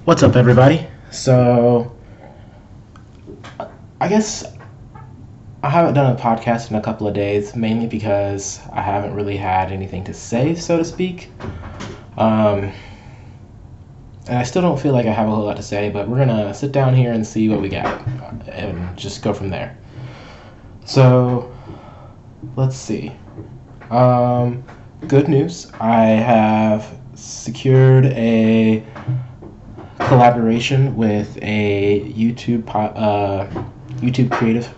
What's up, everybody? So, I guess I haven't done a podcast in a couple of days, mainly because I haven't really had anything to say, so to speak. Um, and I still don't feel like I have a whole lot to say, but we're gonna sit down here and see what we got and just go from there. So, let's see. Um, Good news. I have secured a collaboration with a YouTube creative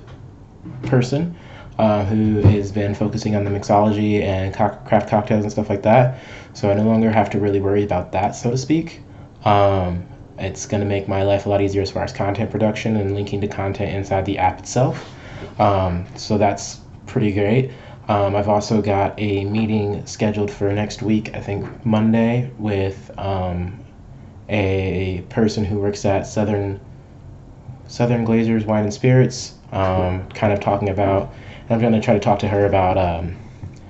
person who has been focusing on the mixology and craft cocktails and stuff like that. So I no longer have to really worry about that, so to speak. It's going to make my life a lot easier as far as content production and linking to content inside the app itself. So that's pretty great. I've also got a meeting scheduled for next week, I think Monday, with a person who works at Southern Glazers Wine and Spirits, kind of talking about. I'm going to try to talk to her about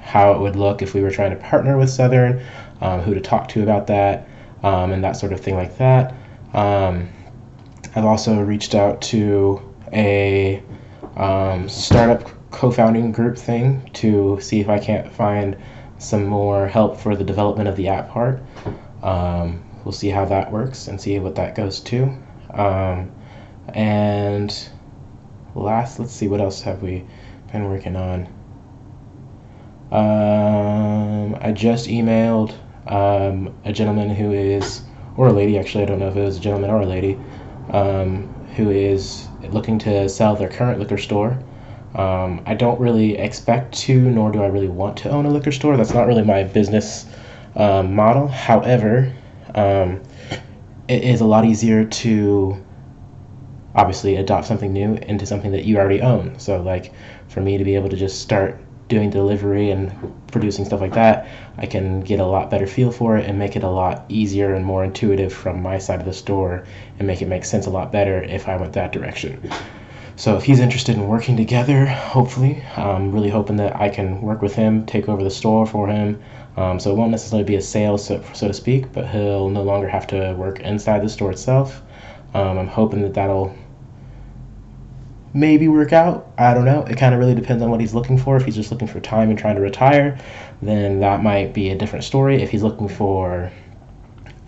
how it would look if we were trying to partner with Southern, who to talk to about that, and that sort of thing like that. I've also reached out to a startup co-founding group thing to see if I can't find some more help for the development of the app part. We'll see how that works and see what that goes to. And let's see, what else have we been working on? I just emailed a gentleman who is, or a lady actually, I don't know if it was a gentleman or a lady, who is looking to sell their current liquor store. I don't really expect to, nor do I really want to own a liquor store. That's not really my business model. However, it is a lot easier to obviously adopt something new into something that you already own. So like for me to be able to just start doing delivery and producing stuff like that, I can get a lot better feel for it and make it a lot easier and more intuitive from my side of the store and make it make sense a lot better if I went that direction. So if he's interested in working together, hopefully, I'm really hoping that I can work with him, take over the store for him. So it won't necessarily be a sale, so to speak, but he'll no longer have to work inside the store itself. I'm hoping that that'll maybe work out. I don't know. It kind of really depends on what he's looking for. If he's just looking for time and trying to retire, then that might be a different story. If he's looking for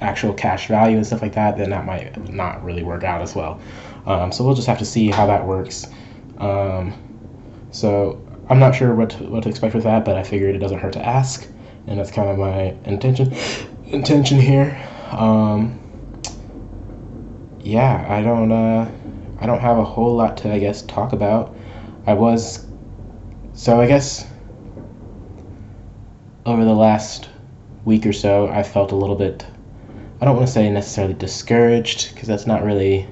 actual cash value and stuff like that, then that might not really work out as well. So we'll just have to see how that works. So I'm not sure what to expect with that, but I figured it doesn't hurt to ask, and that's kind of my intention here. Yeah, I don't have a whole lot to, I guess, talk about. I guess over the last week or so, I felt a little bit, I don't want to say necessarily discouraged, because that's not really,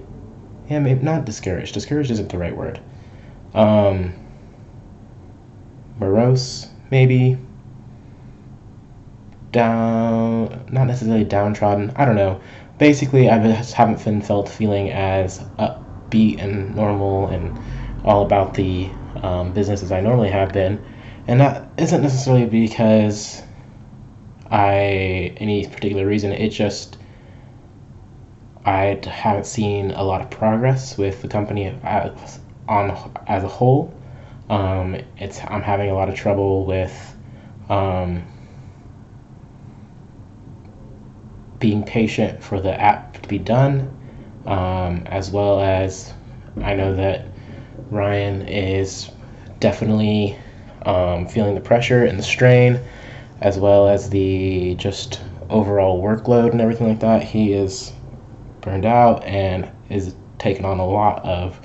yeah, maybe not discouraged. Discouraged isn't the right word. Morose, maybe. Not necessarily downtrodden. I don't know. Basically, I just haven't been feeling as upbeat and normal and all about the business as I normally have been. And that isn't necessarily because any particular reason. It just, I haven't seen a lot of progress with the company as a whole. I'm having a lot of trouble with being patient for the app to be done, as well as I know that Ryan is definitely feeling the pressure and the strain, as well as the just overall workload and everything like that. He is burned out and is taking on a lot of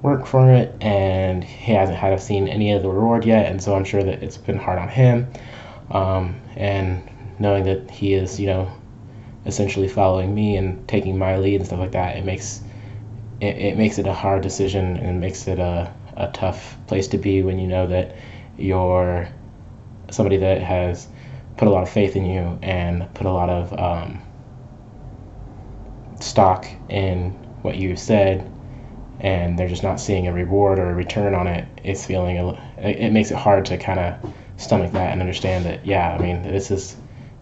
work for it, and he hasn't seen any of the reward yet, and so I'm sure that it's been hard on him. And knowing that he is, essentially following me and taking my lead and stuff like that, it makes it a hard decision, and it makes it a tough place to be when you know that you're somebody that has put a lot of faith in you and put a lot of stock in what you said, and they're just not seeing a reward or a return on it. It makes it hard to kind of stomach that and understand that, yeah, I mean, this is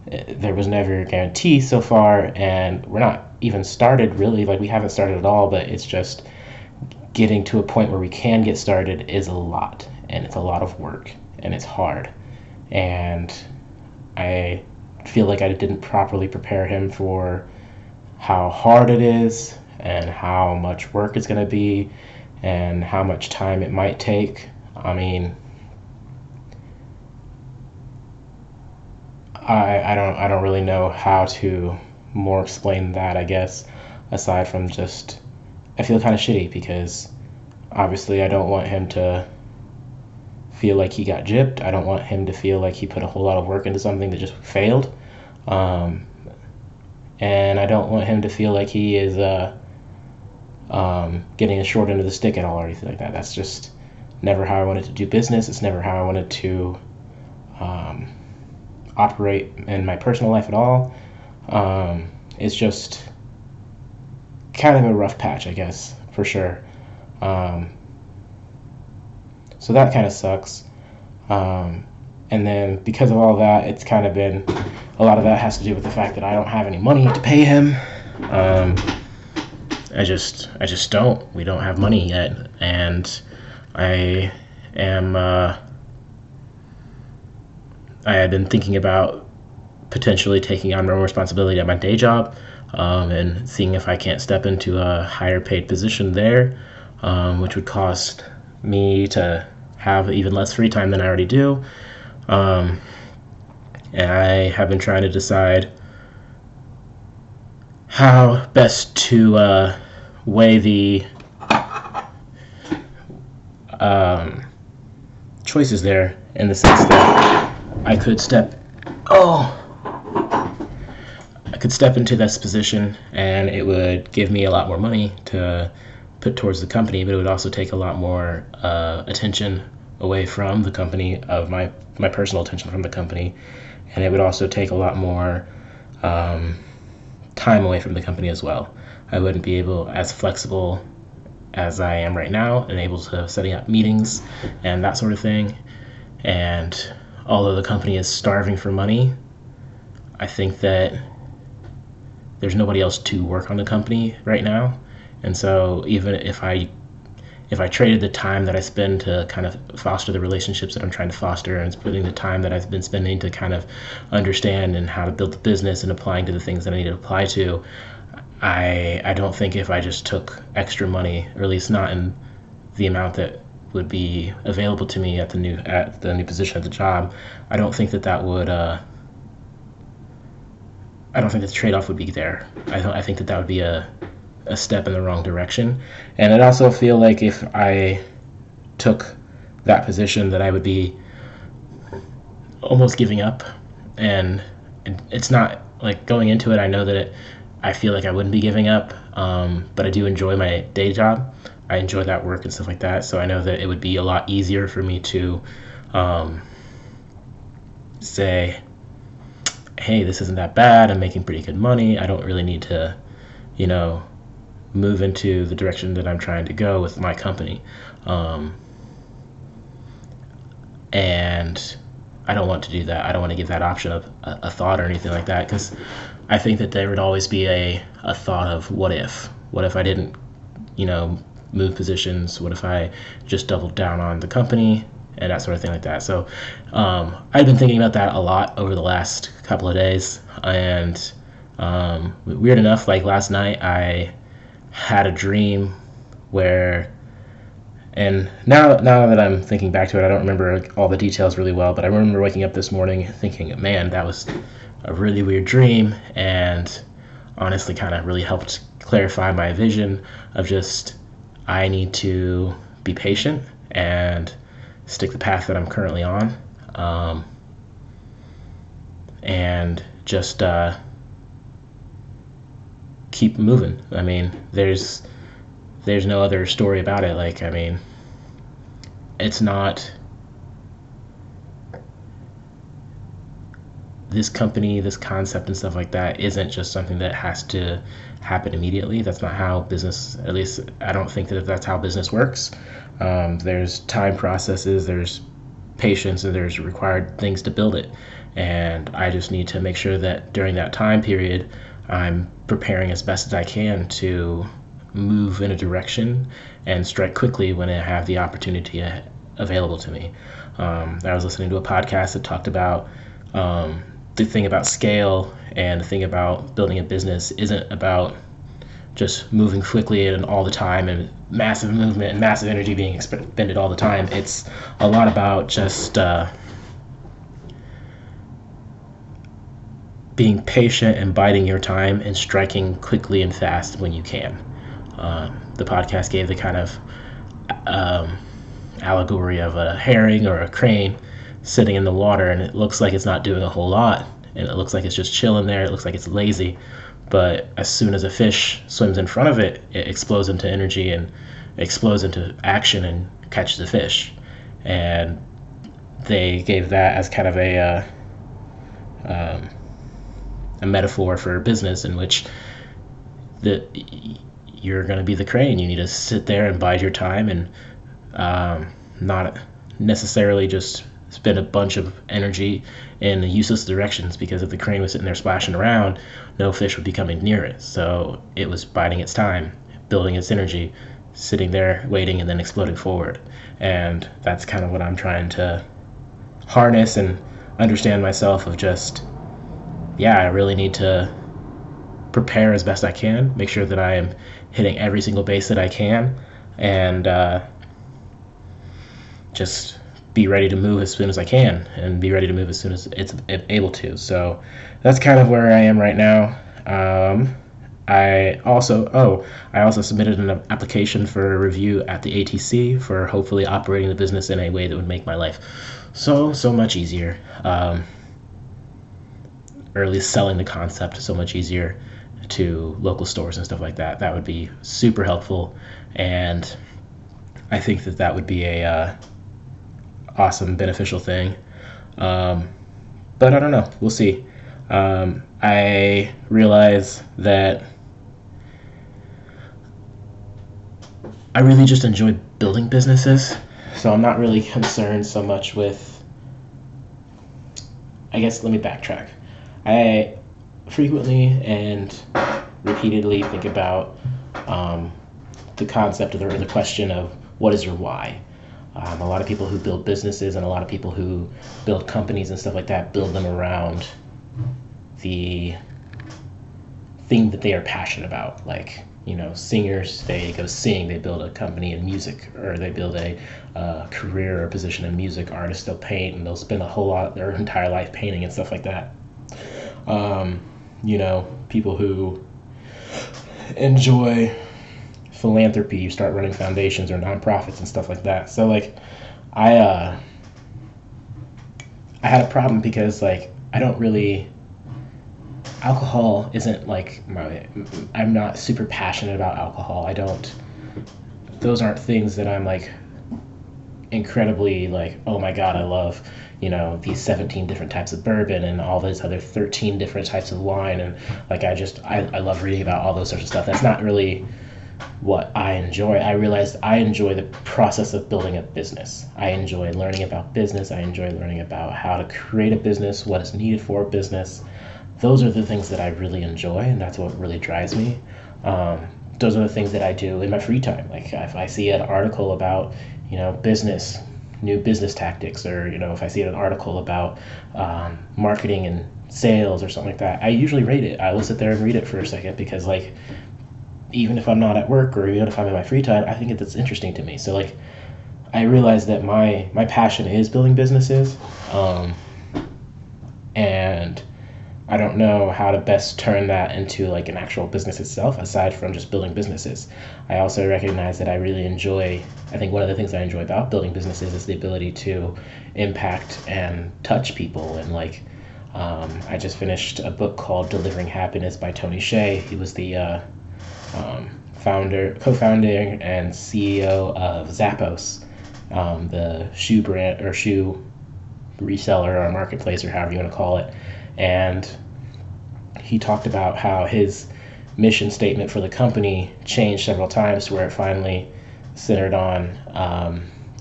there was never a guarantee so far, and we're not even started really. Like, we haven't started at all, but it's just getting to a point where we can get started is a lot, and it's a lot of work, and it's hard. And I feel like I didn't properly prepare him for how hard it is and how much work it's going to be and how much time it might take. I mean, I don't really know how to more explain that, I guess, aside from just I feel kind of shitty because obviously I don't want him to feel like he got gypped. I don't want him to feel like he put a whole lot of work into something that just failed. Um, and I don't want him to feel like he is getting a short end of the stick at all or anything like that. That's just never how I wanted to do business. It's never how I wanted to um, operate in my personal life at all. It's just kind of a rough patch, I guess, for sure. So that kind of sucks. And then because of all that, it's kind of been a lot of that has to do with the fact that I don't have any money to pay him. I just don't. We don't have money yet, and I am. I had been thinking about potentially taking on more responsibility at my day job, and seeing if I can't step into a higher paid position there, which would cost me to have even less free time than I already do. And I have been trying to decide how best to weigh the choices there, in the sense that I could step into this position and it would give me a lot more money to put towards the company, but it would also take a lot more attention away from the company, of my personal attention from the company, and it would also take a lot more time away from the company as well. I wouldn't be as flexible as I am right now and able to setting up meetings and that sort of thing. And although the company is starving for money, I think that there's nobody else to work on the company right now. And so even if I traded the time that I spend to kind of foster the relationships that I'm trying to foster, and putting the time that I've been spending to kind of understand and how to build the business and applying to the things that I need to apply to, I don't think if I just took extra money, or at least not in the amount that would be available to me at the new position at the job, I don't think that would I don't think the trade-off would be there. I think that would be a step in the wrong direction. And I'd also feel like if I took that position that I would be almost giving up. And it's not like, going into it, I know that I feel like I wouldn't be giving up, but I do enjoy my day job. I enjoy that work and stuff like that, so I know that it would be a lot easier for me to say, hey, this isn't that bad, I'm making pretty good money, I don't really need to, move into the direction that I'm trying to go with my company. And I don't want to do that. I don't want to give that option a thought or anything like that, because I think that there would always be a thought of what if I didn't, move positions, what if I just doubled down on the company and that sort of thing like that. So I've been thinking about that a lot over the last couple of days, and weird enough, like last night I had a dream where, and now that I'm thinking back to it, I don't remember all the details really well, but I remember waking up this morning thinking, man, that was a really weird dream, and honestly kind of really helped clarify my vision of just, I need to be patient and stick the path that I'm currently on, and just keep moving. I mean, there's no other story about it. Like, I mean, it's not this company, this concept and stuff like that isn't just something that has to happen immediately. That's not how business, at least I don't think that that's how business works. There's time processes, there's patience, and there's required things to build it. and I just need to make sure that during that time period I'm preparing as best as I can to move in a direction and strike quickly when I have the opportunity available to me. I was listening to a podcast that talked about the thing about scale, and the thing about building a business isn't about just moving quickly and all the time and massive movement and massive energy being expended all the time. It's a lot about just being patient and biding your time and striking quickly and fast when you can. The podcast gave the kind of allegory of a herring or a crane sitting in the water, and it looks like it's not doing a whole lot, and it looks like it's just chilling there. It looks like it's lazy, but as soon as a fish swims in front of it, it explodes into energy and explodes into action and catches a fish. And they gave that as kind of a metaphor for business, in which you're going to be the crane. You need to sit there and bide your time and not necessarily just spend a bunch of energy in useless directions, because if the crane was sitting there splashing around, no fish would be coming near it. So it was biding its time, building its energy, sitting there waiting, and then exploding forward. And that's kind of what I'm trying to harness and understand myself, of just, I really need to prepare as best I can, make sure that I am hitting every single base that I can, and just be ready to move as soon as I can, and be ready to move as soon as it's able to. So that's kind of where I am right now. I also submitted an application for a review at the ATC for hopefully operating the business in a way that would make my life so much easier, or at least selling the concept so much easier to local stores and stuff like that. That would be super helpful, and I think that would be a awesome, beneficial thing. But I don't know. We'll see. I realize that I really just enjoy building businesses, so I'm not really concerned so much with, I guess, let me backtrack. I frequently and repeatedly think about the concept or the question of, what is your why? A lot of people who build businesses and a lot of people who build companies and stuff like that build them around the thing that they are passionate about. Like, singers, they go sing, they build a company in music, or they build a career or position in music. Artists, they'll paint, and they'll spend a whole lot, their entire life painting and stuff like that. People who enjoy philanthropy, you start running foundations or nonprofits and stuff like that. So I had a problem because I don't really, alcohol isn't I'm not super passionate about alcohol. Those aren't things that I'm incredibly oh my God, I love these 17 different types of bourbon and all these other 13 different types of wine, and I love reading about all those sorts of stuff. That's not really what I enjoy. I realized I enjoy the process of building a business. I enjoy learning about business. I enjoy learning about how to create a business, what is needed for a business. Those are the things that I really enjoy, and that's what really drives me. Those are the things that I do in my free time. If I see an article about business, new business tactics, or if I see an article about marketing and sales or something like that, I usually read it. I will sit there and read it for a second, because even if I'm not at work, or even if I'm in my free time, I think it's interesting to me. So I realize that my passion is building businesses, and I don't know how to best turn that into an actual business itself, aside from just building businesses. I also recognize that I think one of the things I enjoy about building businesses is the ability to impact and touch people. And I just finished a book called Delivering Happiness by Tony Hsieh. He was the co-founder and CEO of Zappos, the shoe brand or shoe reseller or marketplace, or however you want to call it. And he talked about how his mission statement for the company changed several times, to where it finally centered on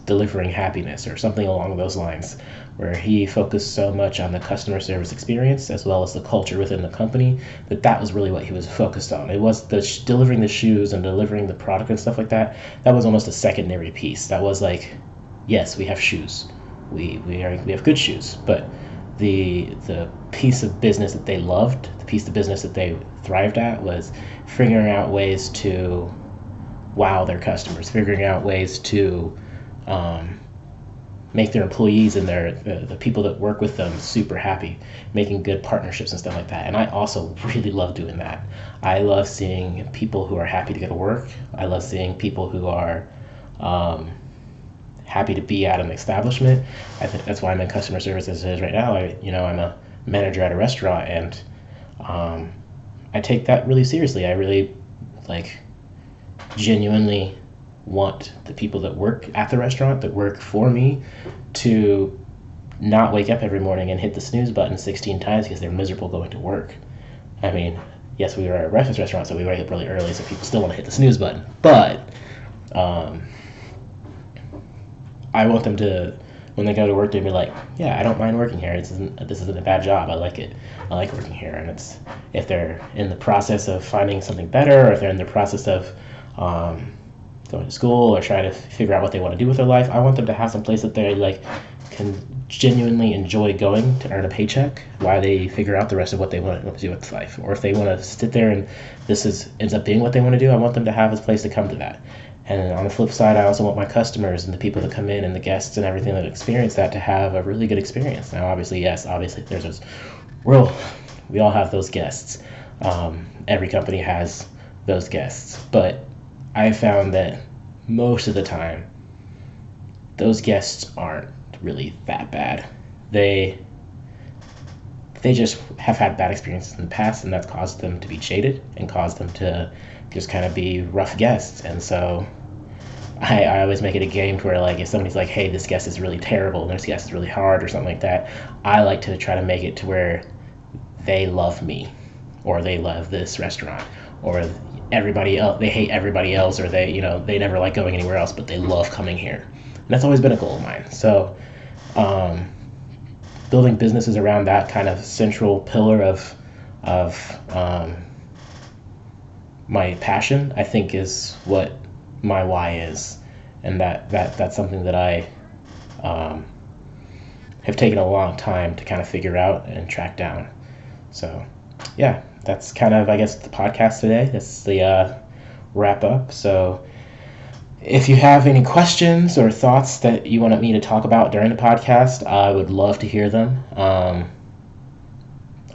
delivering happiness or something along those lines, where he focused so much on the customer service experience as well as the culture within the company that was really what he was focused on. It was delivering the shoes and delivering the product and stuff like that. That was almost a secondary piece. That was like, yes, we have shoes, we have good shoes, but the piece of business that they loved, the piece of business that they thrived at, was figuring out ways to wow their customers, figuring out ways to make their employees and the people that work with them super happy, making good partnerships and stuff like that. And I also really love doing that. I love seeing people who are happy to go to work. I love seeing people who are happy to be at an establishment. I think that's why I'm in customer service as it is right now. I'm a manager at a restaurant, and I take that really seriously. I really genuinely want the people that work at the restaurant, that work for me, to not wake up every morning and hit the snooze button 16 times because they're miserable going to work. I mean, yes, we are at a breakfast restaurant, so we wake up really early, so people still want to hit the snooze button. But I want them to, when they go to work, to be like, yeah, I don't mind working here. This isn't a bad job. I like it. I like working here. And it's, if they're in the process of finding something better, or if they're in the process of going to school or trying to figure out what they want to do with their life, I want them to have some place that they can genuinely enjoy going to earn a paycheck while they figure out the rest of what they want to do with life. Or if they want to sit there and ends up being what they want to do, I want them to have a place to come to that. And on the flip side, I also want my customers and the people that come in and the guests and everything that experience that to have a really good experience. Now, obviously, there's those we all have those guests. Every company has those guests, but I found that most of the time, those guests aren't really that bad. They just have had bad experiences in the past, and that's caused them to be jaded and caused them to just kind of be rough guests. And so I always make it a game to where, if somebody's like, hey, this guest is really terrible and this guest is really hard or something like that, I like to try to make it to where they love me, or they love this restaurant, or everybody else, they hate everybody else, or they never like going anywhere else, but they love coming here. And that's always been a goal of mine. So building businesses around that kind of central pillar of my passion, I think, is what my why is, and that's something that I have taken a long time to kind of figure out and track down. So yeah, that's kind of, I guess, the podcast today. That's the wrap up. So if you have any questions or thoughts that you want me to talk about during the podcast, I would love to hear them.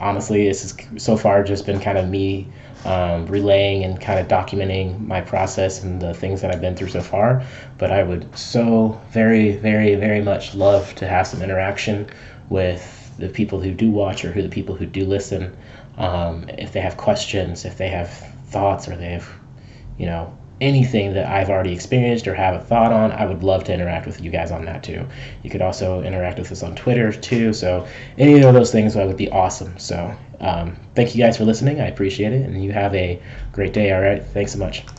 Honestly, this has so far just been kind of me relaying and kind of documenting my process and the things that I've been through so far. But I would so very, very, very much love to have some interaction with the people who do watch, or the people who do listen. If they have questions, if they have thoughts, or they have, anything that I've already experienced or have a thought on, I would love to interact with you guys on that too. You could also interact with us on Twitter too. So any of those things would be awesome. So thank you guys for listening. I appreciate it. And you have a great day. All right. Thanks so much.